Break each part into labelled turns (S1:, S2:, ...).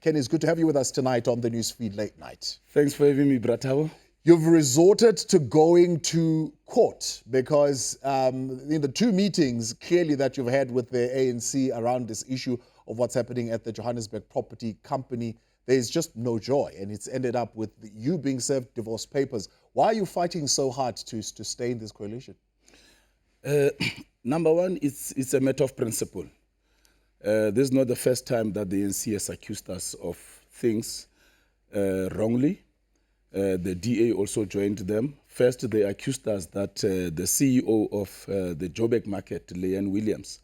S1: Ken, it's good to have you with us tonight on the Newsfeed Late Night.
S2: Thanks for having me, Bratabo.
S1: You've resorted to going to court because in the two meetings clearly that you've had with the ANC around this issue of what's happening at the Johannesburg property company, there's just no joy, and it's ended up with you being served divorce papers. Why are you fighting so hard to stay in this coalition?
S2: Number one, it's a matter of principle. This is not the first time that the ANC has accused us of things wrongly. The DA also joined them. First, they accused us that the CEO of the Joburg market, Leanne Williams,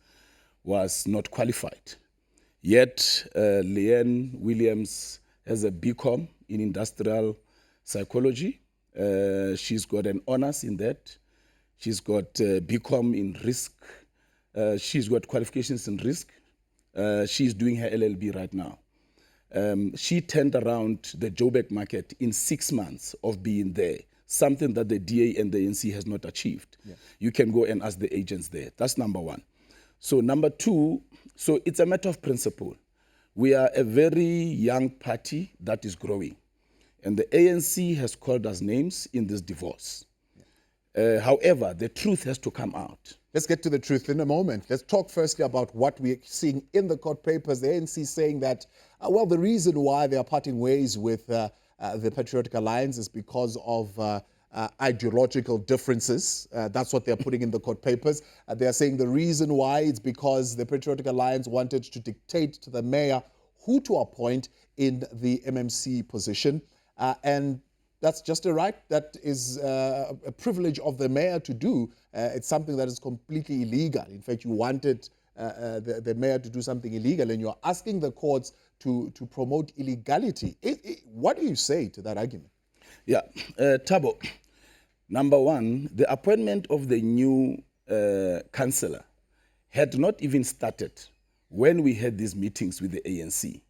S2: was not qualified. Yet, Leanne Williams has a BCom in industrial psychology. She's got an honors in that. She's got BCom in risk. She's got qualifications in risk. She's doing her LLB right now. She turned around the Joburg market in 6 months of being there, something that the DA and the ANC has not achieved. Yeah. You can go and ask the agents there. That's number one. So number two, so it's a matter of principle. We are a very young party that is growing, and the ANC has called us names in this divorce. However, the truth has to come out.
S1: Let's get to the truth in a moment. Let's talk firstly about what we're seeing in the court papers. The ANC saying that, well, the reason why they are parting ways with the Patriotic Alliance is because of ideological differences. That's what they're putting in the court papers. They're saying the reason why it's because the Patriotic Alliance wanted to dictate to the mayor who to appoint in the MMC position. And that's just a right that is a privilege of the mayor to do. It's something that is completely illegal. In fact, you wanted the mayor to do something illegal, and you're asking the courts to promote illegality. What do you say to that argument?
S2: Yeah, Thabo, number one, the appointment of the new councillor had not even started when we had these meetings with the ANC.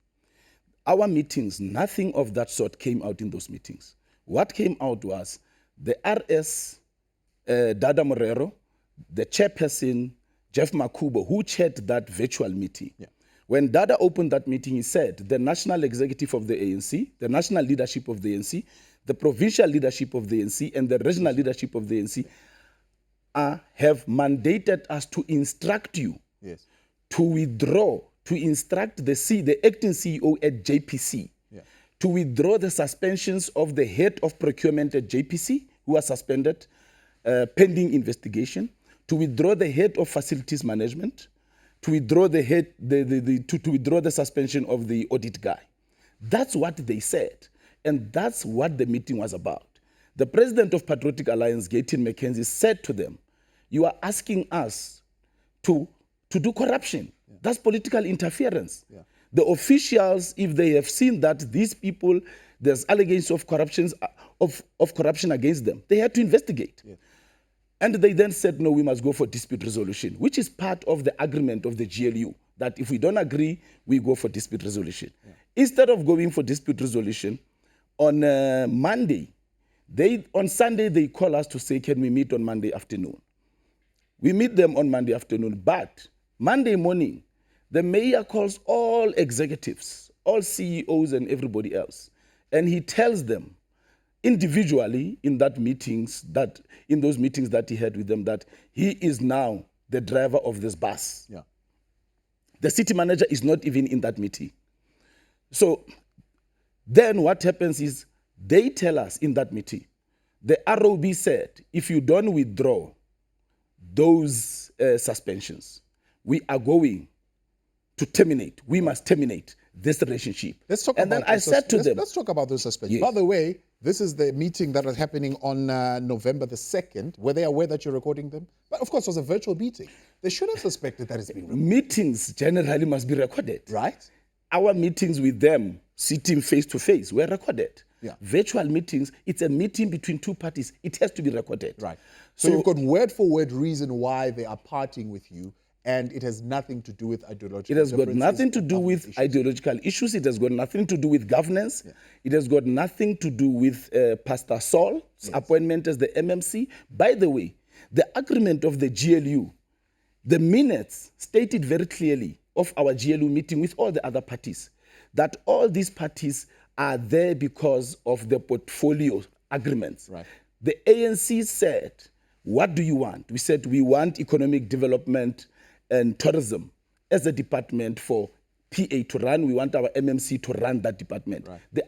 S2: Our meetings, nothing of that sort came out in those meetings. What came out was the RS, Dada Morero, the chairperson, Geoff Makhubo, who chaired that virtual meeting. Yeah. When Dada opened that meeting, he said the national executive of the ANC, the national leadership of the ANC, the provincial leadership of the ANC, and the regional leadership of the ANC have mandated us to instruct you to withdraw, to instruct the acting CEO at JPC, to withdraw the suspensions of the head of procurement at JPC, who are suspended pending investigation, to withdraw the head of facilities management, to withdraw the head, to withdraw the suspension of the audit guy. That's what they said, and that's what the meeting was about. The president of Patriotic Alliance, Gayton McKenzie, said to them, "You are asking us to do corruption. Yeah. That's political interference." Yeah. The officials, if they have seen that these people, there's allegations of corruption against them, they had to investigate. Yeah. And they then said, no, we must go for dispute resolution, which is part of the agreement of the GLU, that if we don't agree, we go for dispute resolution. Yeah. Instead of going for dispute resolution, on Monday, on Sunday, they call us to say, can we meet on Monday afternoon? We meet them on Monday afternoon, but Monday morning, the mayor calls all executives, all CEOs and everybody else, and he tells them individually in those meetings that he had with them, that he is now the driver of this bus. Yeah. The city manager is not even in that meeting. So then what happens is they tell us in that meeting, the ROB said, if you don't withdraw those suspensions, we are going to terminate. We must terminate this relationship.
S1: Let's talk about let's talk about those suspensions. Yes. By the way, this is the meeting that was happening on November the 2nd. Were they aware that you're recording them? But of course, it was a virtual meeting. They should have suspected that it's been recorded.
S2: Meetings generally must be recorded.
S1: Right.
S2: Our meetings with them, sitting face to face, were recorded. Yeah. Virtual meetings, it's a meeting between two parties. It has to be recorded.
S1: Right. So you've got word for word reason why they are parting with you. And it has nothing to do with ideological
S2: issues. It has got nothing to do with ideological issues. It has got nothing to do with governance. Yeah. It has got nothing to do with Pastor Saul's appointment as the MMC. By the way, the agreement of the GLU, the minutes stated very clearly of our GLU meeting with all the other parties that all these parties are there because of the portfolio agreements.
S1: Right.
S2: The ANC said, what do you want? We said we want economic development and tourism as a department for PA to run. We want our MMC to run that department.
S1: Right.
S2: The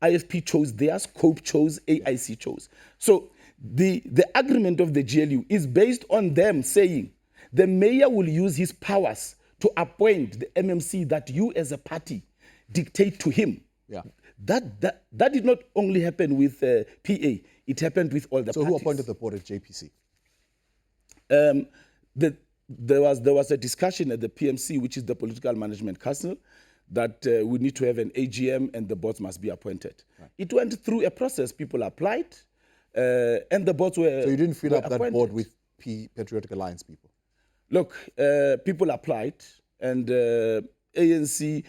S2: IFP chose theirs, COPE chose, AIC chose. So the agreement of the GLU is based on them saying the mayor will use his powers to appoint the MMC that you as a party dictate to him.
S1: Yeah.
S2: That did not only happen with PA, it happened with all the
S1: So
S2: parties.
S1: who appointed the board at JPC?
S2: There was a discussion at the PMC, which is the Political Management Council, that we need to have an AGM and the boards must be appointed. Right. It went through a process. People applied, and the boards were.
S1: So you didn't fill up that
S2: appointed.
S1: board with Patriotic Alliance people?
S2: Look, people applied, and ANC,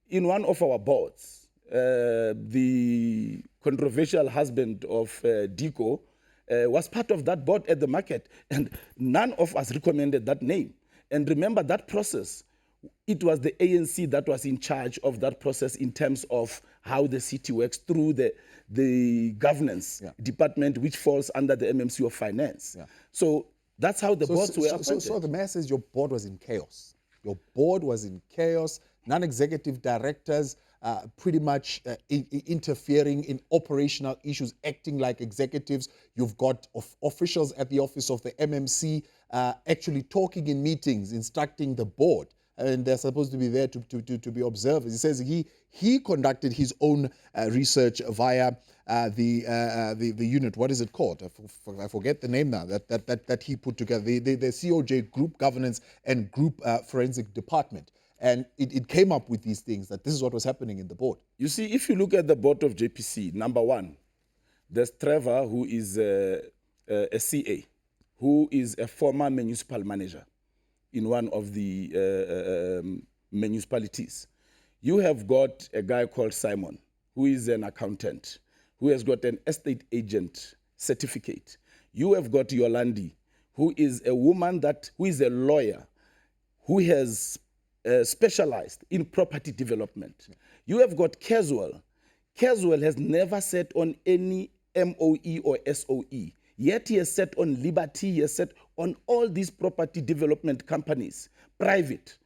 S2: in one of our boards, the controversial husband of Diko was part of that board at the market, and none of us recommended that name. And remember that process, it was the ANC that was in charge of that process in terms of how the city works through the governance department, which falls under the MMC of Finance. Yeah. So that's how the boards were appointed.
S1: So the message, your board was in chaos. Your board was in chaos. Non-executive directors pretty much interfering in operational issues, acting like executives. You've got officials at the office of the MMC actually talking in meetings, instructing the board. And they're supposed to be there to be observers. He says he conducted his own research via the unit. What is it called? I forget the name now. That he put together, the COJ Group Governance and Group Forensic Department. And it came up with these things, that this is what was happening in the board.
S2: You see, if you look at the board of JPC, number one, there's Trevor, who is a CA, who is a former municipal manager in one of the municipalities. You have got a guy called Simon, who is an accountant, who has got an estate agent certificate. You have got Yolandi, who is a woman who is a lawyer, who has specialized in property development. You have got Casual. Casual has never sat on any MOE or SOE. Yet he has sat on Liberty, he has sat on all these property development companies, private,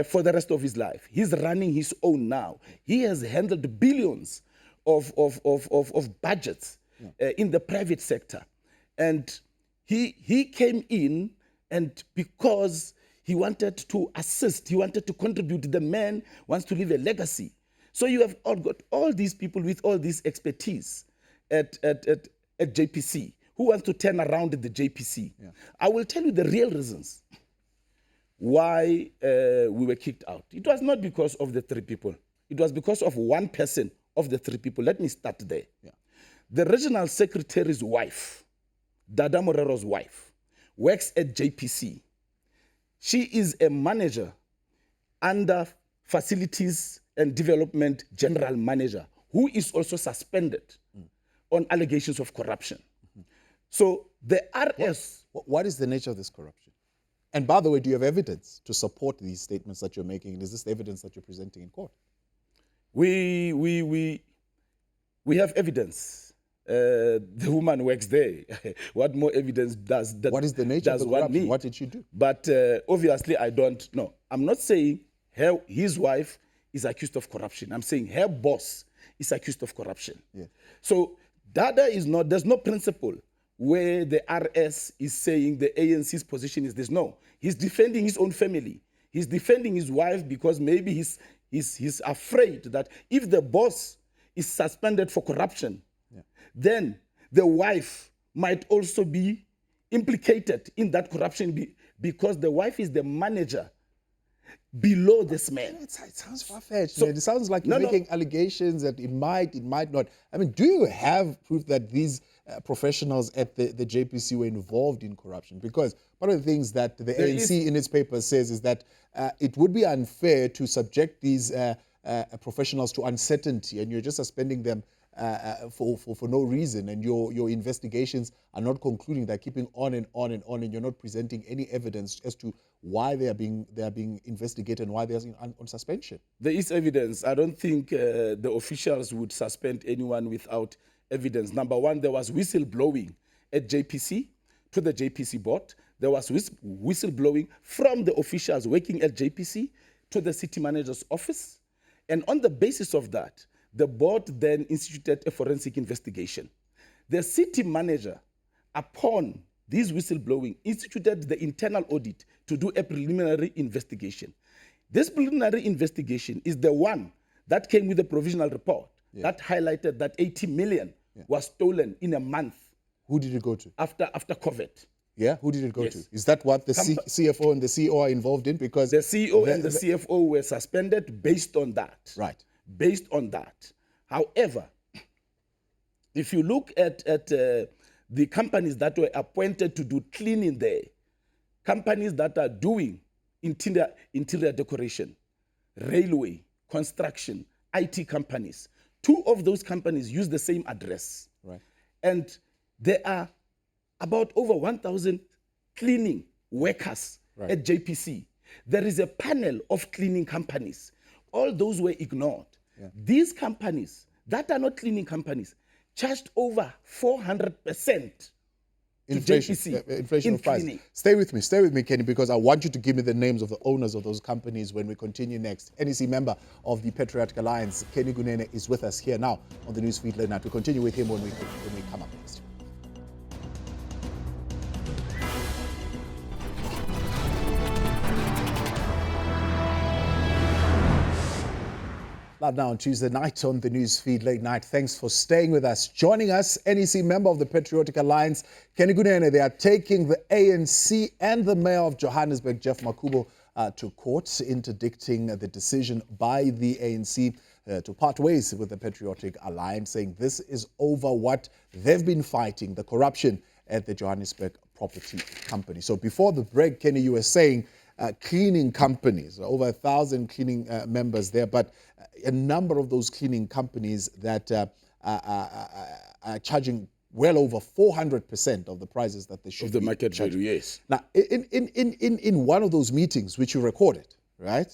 S2: for the rest of his life. He's running his own now. He has handled billions of budgets in the private sector. And he came in, and because he wanted to assist, he wanted to contribute, the man wants to leave a legacy. So you have got all these people with all this expertise at JPC, who wants to turn around the JPC. Yeah. I will tell you the real reasons why we were kicked out. It was not because of the three people. It was because of one person of the three people. Let me start there. Yeah. The regional secretary's wife, Dada Morero's wife, works at JPC. She is a manager under Facilities and Development General Manager, who is also suspended on allegations of corruption. So the RS...
S1: What is the nature of this corruption? And by the way, do you have evidence to support these statements that you're making? And is this the evidence that you're presenting in court?
S2: We have evidence. The woman works there. What more evidence does that?
S1: What is the nature of the corruption? What did she do?
S2: But obviously, I don't know. I'm not saying his wife is accused of corruption. I'm saying her boss is accused of corruption. Yeah. So Dada is not. There's no principle where the RS is saying the ANC's position is this. No, he's defending his own family. He's defending his wife because maybe he's afraid that if the boss is suspended for corruption, then the wife might also be implicated in that corruption because the wife is the manager below this man.
S1: It sounds far-fetched. So, it sounds like you're making allegations that it might not. I mean, do you have proof that these professionals at the JPC were involved in corruption? Because one of the things that the ANC in its paper says is that it would be unfair to subject these professionals to uncertainty, and you're just suspending them for no reason, and your investigations are not concluding. They're keeping on and on and on, and you're not presenting any evidence as to why they are being investigated and why they're on suspension.
S2: There is evidence. I don't think the officials would suspend anyone without evidence. Number one, there was whistleblowing at JPC to the JPC board. There was whistleblowing from the officials working at JPC to the city manager's office. And on the basis of that, the board then instituted a forensic investigation. The city manager, upon this whistleblowing, instituted the internal audit to do a preliminary investigation. This preliminary investigation is the one that came with the provisional report that highlighted that 80 million was stolen in a month.
S1: Who did it go to?
S2: After COVID.
S1: Yeah, who did it go to? Is that what the CFO and the CEO are involved in? Because
S2: the CEO and the CFO were suspended based on that.
S1: Right.
S2: Based on that. However, if you look at the companies that were appointed to do cleaning there, companies that are doing interior decoration, railway, construction, IT companies, 2 of those companies use the same address.
S1: Right.
S2: And there are about over 1,000 cleaning workers at JPC. There is a panel of cleaning companies. All those were ignored. Yeah. These companies that are not cleaning companies charged over 400%
S1: inflation of price. Stay with me, Kenny, because I want you to give me the names of the owners of those companies when we continue next. NEC member of the Patriotic Alliance, Kenny Kunene, is with us here now on the Newsfeed late night. We'll continue with him when we come up next. Now on Tuesday night on the Newsfeed late night. Thanks for staying with us. Joining us, NEC member of the Patriotic Alliance, Kenny Kunene. They are taking the ANC and the Mayor of Johannesburg, Geoff Makhubo, to court, interdicting the decision by the ANC to part ways with the Patriotic Alliance, saying this is over what they've been fighting, the corruption at the Johannesburg property company. So before the break, Kenny, you were saying cleaning companies, over 1,000 cleaning members there, but a number of those cleaning companies that are charging well over 400% of the prices that they should be.
S2: Of the market value, yes.
S1: Now, in one of those meetings, which you recorded, right,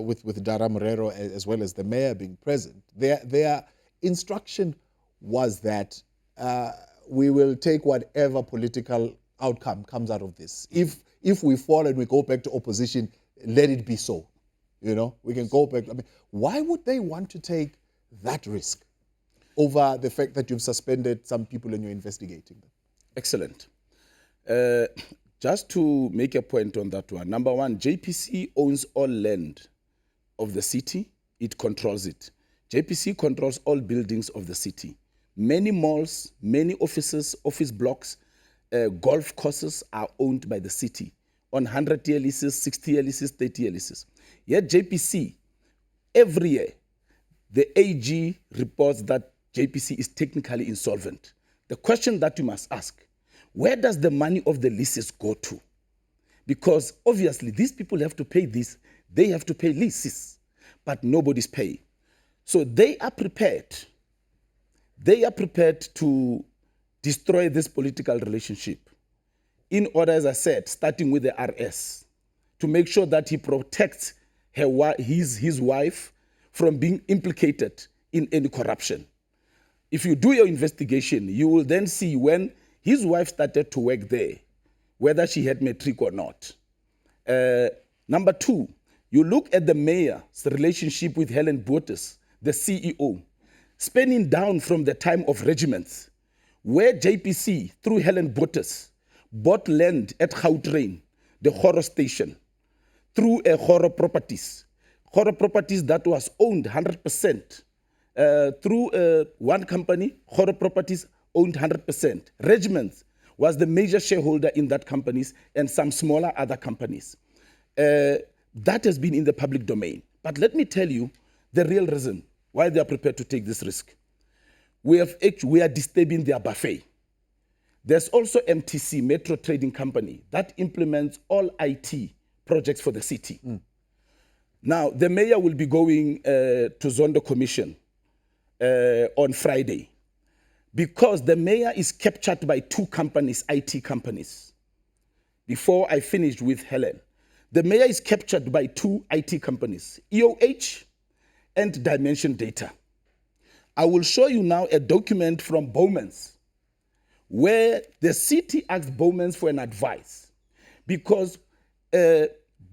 S1: with Dara Morero as well as the mayor being present, their instruction was that we will take whatever political outcome comes out of this. If we fall and we go back to opposition, let it be so. You know, we can go back. I mean, why would they want to take that risk over the fact that you've suspended some people and you're investigating them?
S2: Excellent. Just to make a point on that one. Number one, JPC owns all land of the city. It controls it. JPC controls all buildings of the city. Many malls, many offices, office blocks, golf courses are owned by the city on 100-year leases, 60-year leases, 30-year leases. Yet JPC, every year, the AG reports that JPC is technically insolvent. The question that you must ask, where does the money of the leases go to? Because obviously these people have to pay this, they have to pay leases, but nobody's paying. So they are prepared to destroy this political relationship in order, as I said, starting with the RS, to make sure that he protects his wife from being implicated in any corruption. If you do your investigation, you will then see when his wife started to work there, whether she had matric or not. Number two, you look at the mayor's relationship with Helen Bottas, the CEO, spanning down from the time of regiments, where JPC, through Helen Bottas, bought land at Gautrain, the Horror Station, through Horror Properties that was owned 100%. Through one company, Horror Properties owned 100%. Regiments was the major shareholder in that companies and some smaller other companies. That has been in the public domain. But let me tell you the real reason why they are prepared to take this risk. We are disturbing their buffet. There's also MTC, Metro Trading Company, that implements all IT projects for the city. Now, the mayor will be going to Zondo Commission on Friday, because the mayor is captured by two companies, IT companies. Before I finished with Helen, the mayor is captured by two IT companies, EOH and Dimension Data. I will show you now a document from Bowman's where the city asked Bowman's for an advice, because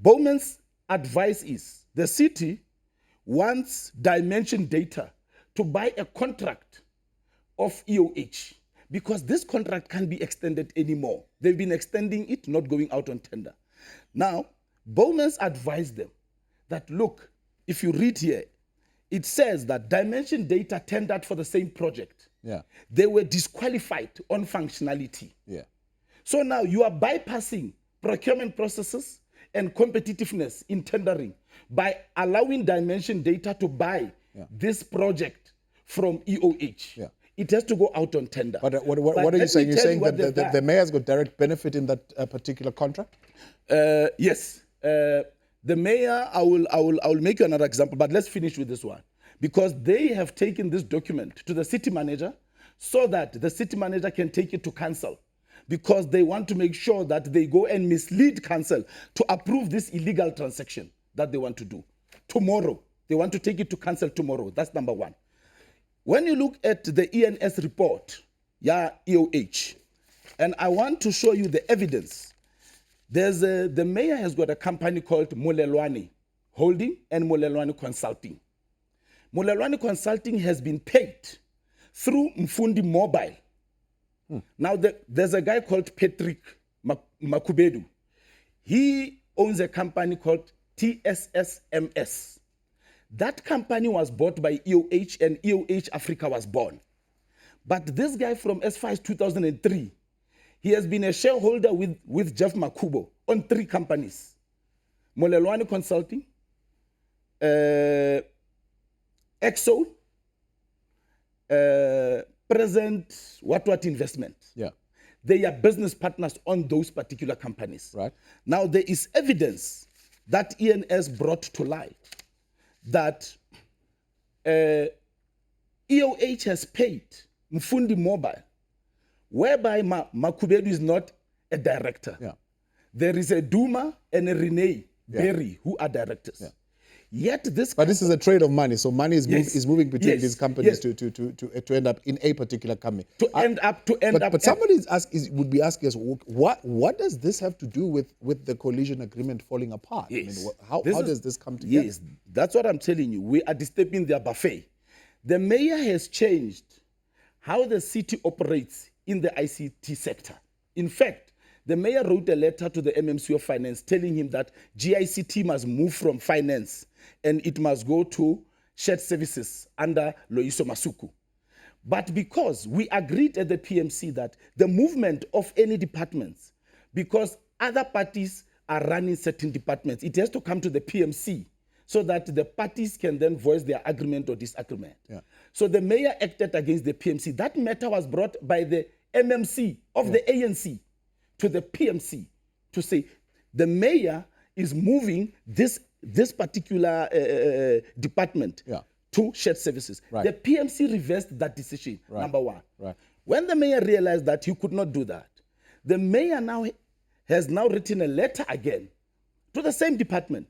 S2: Bowman's advice is the city wants Dimension Data to buy a contract of EOH, because this contract can't be extended anymore. They've been extending it, not going out on tender. Now, Bowman's advised them that, look, if you read here, it says that Dimension Data tendered for the same project.
S1: Yeah.
S2: They were disqualified on functionality.
S1: Yeah.
S2: So now you are bypassing procurement processes and competitiveness in tendering by allowing Dimension Data to buy this project from EOH.
S1: Yeah.
S2: It has to go out on tender.
S1: But what are you saying? You're saying that the mayor's got direct benefit in that particular contract?
S2: Yes. The mayor, I will make you another example, but let's finish with this one. Because they have taken this document to the city manager so that the city manager can take it to council, because they want to make sure that they go and mislead council to approve this illegal transaction that they want to do. Tomorrow, they want to take it to council tomorrow. That's number one. When you look at the ENS report, EOH, and I want to show you the evidence. The mayor has got a company called Mulelwane Holding and Mulelwane Consulting. Mulelwane Consulting has been paid through Mfundi Mobile. Now, there's a guy called Patriotic Makhubo. He owns a company called TSSMS. That company was bought by EOH, and EOH Africa was born. But this guy from as far as 2003, he has been a shareholder with Geoff Makhubo on 3 companies. Mulelwane Consulting, Exo, Present What Investment.
S1: Yeah.
S2: They are business partners on those particular companies.
S1: Right.
S2: Now, there is evidence that ENS brought to light that EOH has paid Mfundi Mobile, whereby Makhubo is not a director.
S1: Yeah.
S2: There is a Duma and a Renee Berry who are directors. Yeah. Yet this.
S1: But this is a trade of money, so money is, is moving between these companies to end up in a particular company.
S2: But
S1: somebody would be asking us, what does this have to do with the coalition agreement falling apart?
S2: Yes.
S1: I mean, how does this come together?
S2: Yes, that's what I'm telling you. We are disturbing their buffet. The mayor has changed how the city operates in the ICT sector. In fact, the mayor wrote a letter to the MMC of Finance telling him that GICT must move from finance and it must go to shared services under Loyiso Masuku. But because we agreed at the PMC that the movement of any departments, because other parties are running certain departments, it has to come to the PMC so that the parties can then voice their agreement or disagreement. Yeah. So the mayor acted against the PMC. That matter was brought by the MMC of the ANC to the PMC to say the mayor is moving this particular department to shared services. Right. The PMC reversed that decision, number one. Right. When the mayor realized that he could not do that, the mayor has now written a letter again to the same department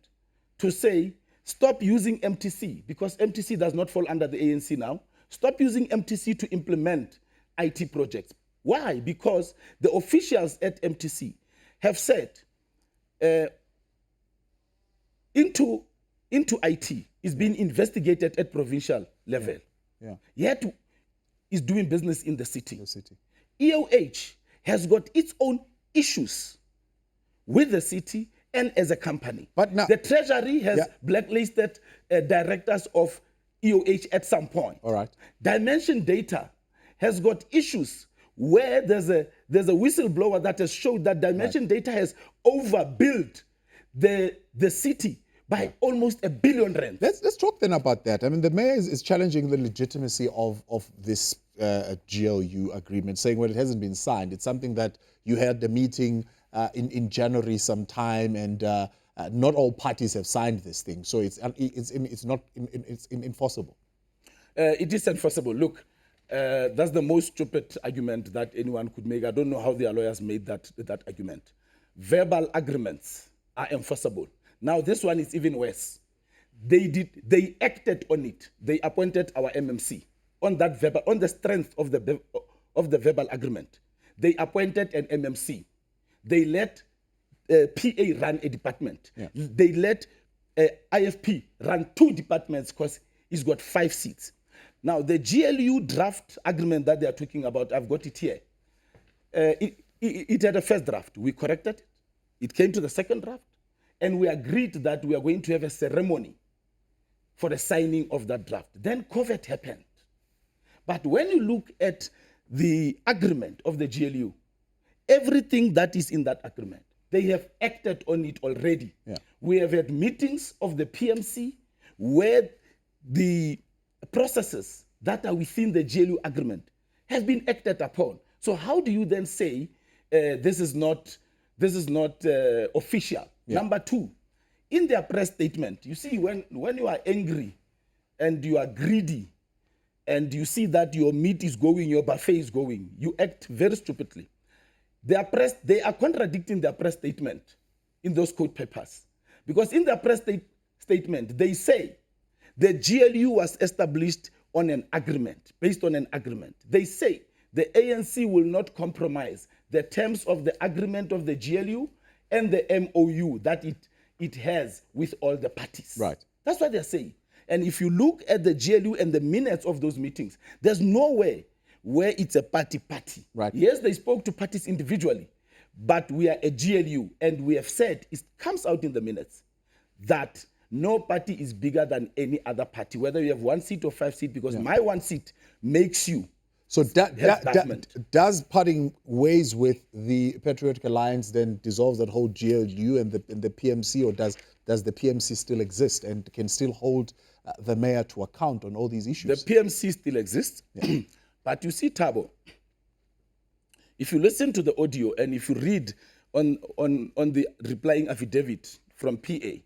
S2: to say, stop using MTC, because MTC does not fall under the ANC now. Stop using MTC to implement IT projects. Why? Because the officials at MTC have said into IT is being investigated at provincial level. Yet is doing business in the city. EOH has got its own issues with the city and as a company. But now, the Treasury has blacklisted directors of EOH at some point. All right. Dimension Data has got issues where there's a whistleblower that has showed that Dimension Data has overbilled the city by almost R1 billion.
S1: Let's talk then about that. I mean, the mayor is challenging the legitimacy of this GLU agreement, saying, well, it hasn't been signed. It's something that you had the meeting in January sometime, and not all parties have signed this thing, so it's not enforceable.
S2: It is enforceable. Look, that's the most stupid argument that anyone could make. I don't know how their lawyers made that argument. Verbal agreements are enforceable. Now, this one is even worse. They acted on it. They appointed our MMC on that on the strength of the verbal agreement. They appointed an MMC. They let PA run a department.
S1: Yeah.
S2: They let IFP run 2 departments because he's got 5 seats. Now, the GLU draft agreement that they are talking about, I've got it here. It had a first draft. We corrected it. It came to the second draft. And we agreed that we are going to have a ceremony for the signing of that draft. Then COVID happened. But when you look at the agreement of the GLU, everything that is in that agreement, they have acted on it already.
S1: Yeah.
S2: We have had meetings of the PMC where the processes that are within the GLU agreement have been acted upon. So how do you then say this is not official? Yeah. Number 2, in their press statement, you see when you are angry and you are greedy and you see that your meat is going, your buffet is going, you act very stupidly. They are contradicting their press statement in those code papers. Because in their press statement, they say the GLU was established on an agreement, based on an agreement. They say the ANC will not compromise the terms of the agreement of the GLU and the MOU that it has with all the parties.
S1: Right.
S2: That's what they're saying. And if you look at the GLU and the minutes of those meetings, there's nowhere where it's a party.
S1: Right.
S2: Yes, they spoke to parties individually, but we are a GLU, and we have said, it comes out in the minutes, that no party is bigger than any other party, whether you have 1 seat or 5 seats, because my 1 seat makes you.
S1: So does parting ways with the Patriotic Alliance then dissolve that whole GLU and the PMC, or does the PMC still exist and can still hold the mayor to account on all these issues?
S2: The PMC still exists. Yeah. But you see, Thabo, if you listen to the audio and if you read on the replying affidavit from PA,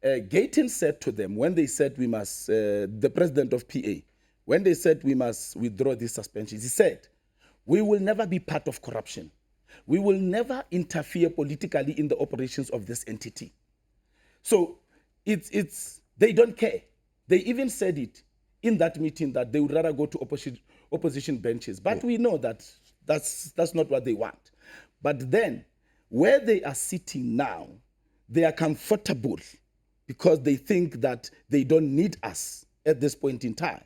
S2: Gayton said to them, when they said we must, the president of PA, when they said we must withdraw these suspensions, he said, we will never be part of corruption. We will never interfere politically in the operations of this entity. So they don't care. They even said it in that meeting that they would rather go to opposition benches. But we know that that's not what they want. But then, where they are sitting now, they are comfortable because they think that they don't need us at this point in time.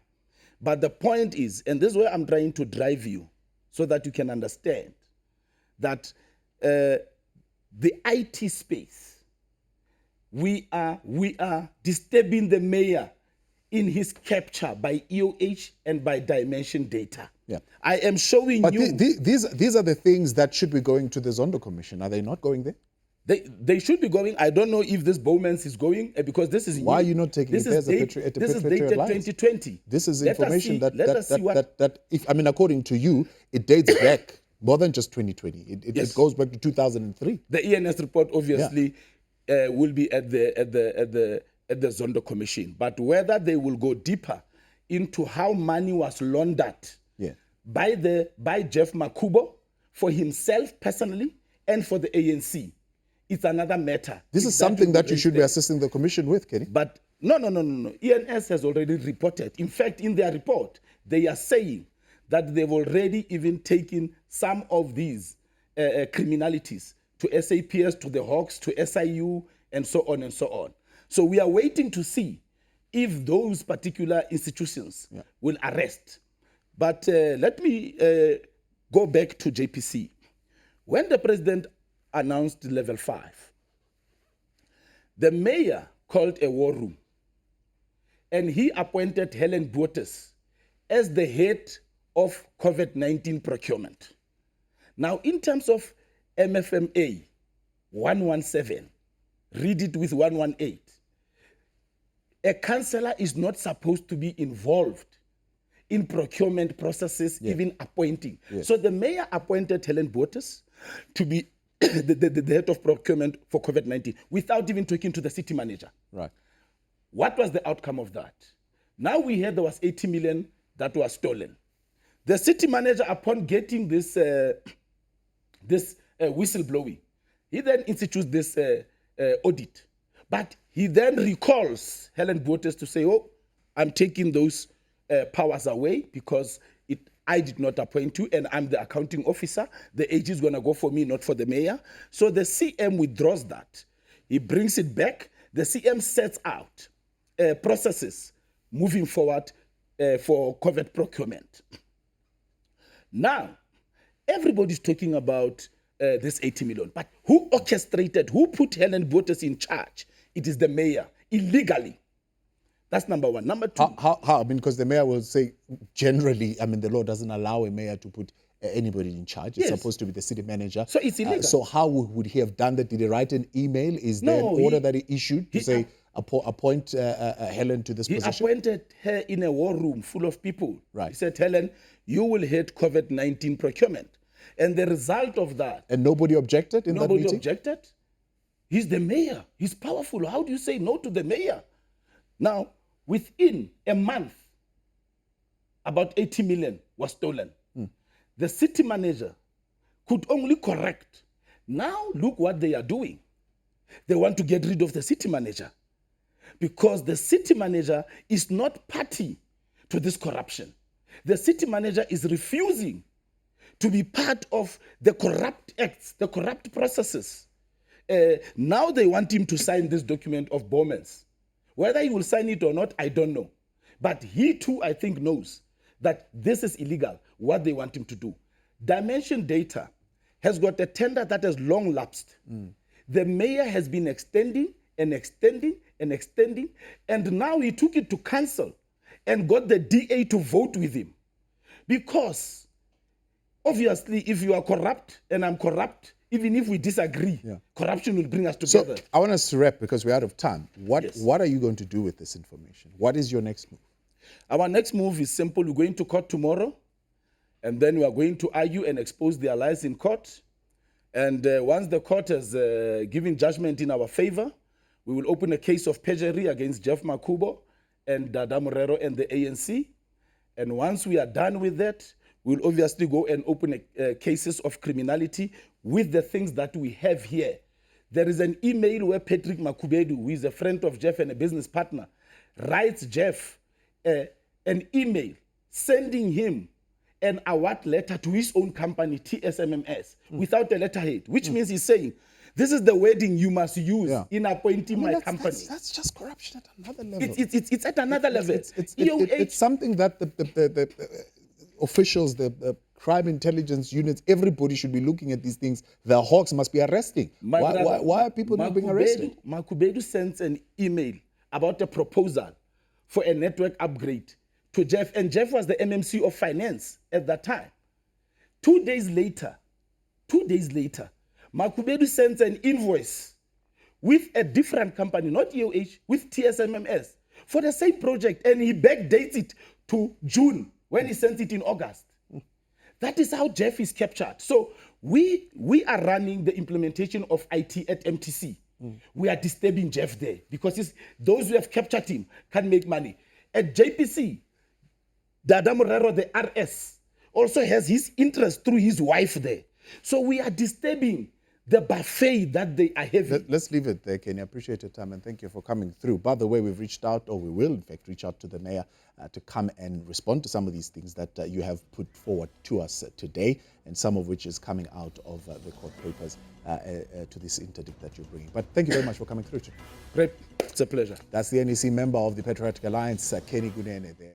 S2: But the point is, and this is where I'm trying to drive you so that you can understand that the IT space, we are disturbing the mayor in his capture by EOH and by dimension data.
S1: Yeah.
S2: I am showing
S1: but
S2: you.
S1: These are the things that should be going to the Zondo Commission. Are they not going there?
S2: They should be going. I don't know if this Bowman's is going because this is.
S1: Why are you not taking
S2: this
S1: it?
S2: Is dated 2020.
S1: This is information that if I mean, according to you, it dates back more than just 2020. It goes back to 2003.
S2: The ENS report obviously will be at the Zondo Commission, but whether they will go deeper into how money was laundered by Geoff Makhubo for himself personally and for the ANC, it's another matter.
S1: This is something that you should be assisting the commission with, Kenny.
S2: But no. ENS has already reported. In fact, in their report, they are saying that they've already even taken some of these criminalities to SAPS, to the Hawks, to SIU, and so on and so on. So we are waiting to see if those particular institutions will arrest. But let me go back to JPC. When the president announced level 5, the mayor called a war room and he appointed Helen Bottas as the head of COVID-19 procurement. Now, in terms of MFMA 117, read it with 118, a councillor is not supposed to be involved in procurement processes, even appointing. So the mayor appointed Helen Bottas to be the head of procurement for COVID-19 without even talking to the city manager.
S1: Right.
S2: What was the outcome of that? Now we heard there was 80 million that was stolen. The city manager, upon getting this whistleblowing, he then institutes this audit. But he then recalls Helen Bottas to say, oh, I'm taking those powers away because I did not appoint you and I'm the accounting officer. The AG is going to go for me, not for the mayor. So the CM withdraws that. He brings it back. The CM sets out processes moving forward for covert procurement. Now, everybody's talking about this 80 million, but who orchestrated, who put Helen Bottas in charge? It is the mayor, illegally. That's number one. Number two.
S1: How? I mean, because the mayor will say, generally, I mean, the law doesn't allow a mayor to put anybody in charge. It's supposed to be the city manager.
S2: So it's illegal.
S1: So how would he have done that? Did he write an email? Is there an order that he issued to say, appoint Helen to this position?
S2: He appointed her in a war room full of people.
S1: Right.
S2: He said, Helen, you will head COVID-19 procurement. And the result of that...
S1: And nobody objected in that meeting?
S2: Nobody objected. He's the mayor. He's powerful. How do you say no to the mayor? Now, within a month, about 80 million was stolen. The city manager could only correct. Now, look what they are doing. They want to get rid of the city manager because the city manager is not party to this corruption. The city manager is refusing to be part of the corrupt acts, the corrupt processes. Now they want him to sign this document of Bowman's. Whether he will sign it or not, I don't know. But he too, I think, knows that this is illegal, what they want him to do. Dimension Data has got a tender that has long lapsed. The mayor has been extending and extending and extending, and now he took it to council and got the DA to vote with him. Because, obviously, if you are corrupt and I'm corrupt, even if we disagree, corruption will bring us together.
S1: So I want us to wrap because we're out of time. What are you going to do with this information? What is your next move?
S2: Our next move is simple. We're going to court tomorrow, and then we are going to argue and expose their lies in court. And once the court has given judgment in our favor, we will open a case of perjury against Geoff Makhubo and Dada Morero and the ANC. And once we are done with that, we'll obviously go and open cases of criminality with the things that we have here. There is an email where Patrick Makhubo, who is a friend of Geoff and a business partner, writes Geoff an email sending him an award letter to his own company, TSMMS, without a letterhead, which means he's saying, this is the wording you must use in appointing my company.
S1: That's just corruption at another level.
S2: It's at another level.
S1: It's something that the officials, the crime intelligence units, everybody should be looking at these things. The hawks must be arresting. Why are people not being arrested?
S2: Makhubo sends an email about a proposal for a network upgrade to Geoff, and Geoff was the MMC of finance at that time. 2 days later, Makhubo sends an invoice with a different company, not EOH, with TSMMS, for the same project, and he backdates it to June when he sends it in August. That is how Geoff is captured. So we are running the implementation of IT at MTC. We are disturbing Geoff there because those who have captured him can make money. At JPC, Dada Morero, the RS, also has his interest through his wife there. So we are disturbing the buffet that they are having.
S1: Let's leave it there, Kenny. I appreciate your time and thank you for coming through. By the way, we've reached out, or we will in fact reach out to the mayor to come and respond to some of these things that you have put forward to us today, and some of which is coming out of the court papers to this interdict that you're bringing. But thank you very much for coming through.
S2: Great. It's a pleasure.
S1: That's the NEC member of the Patriotic Alliance, Kunene there.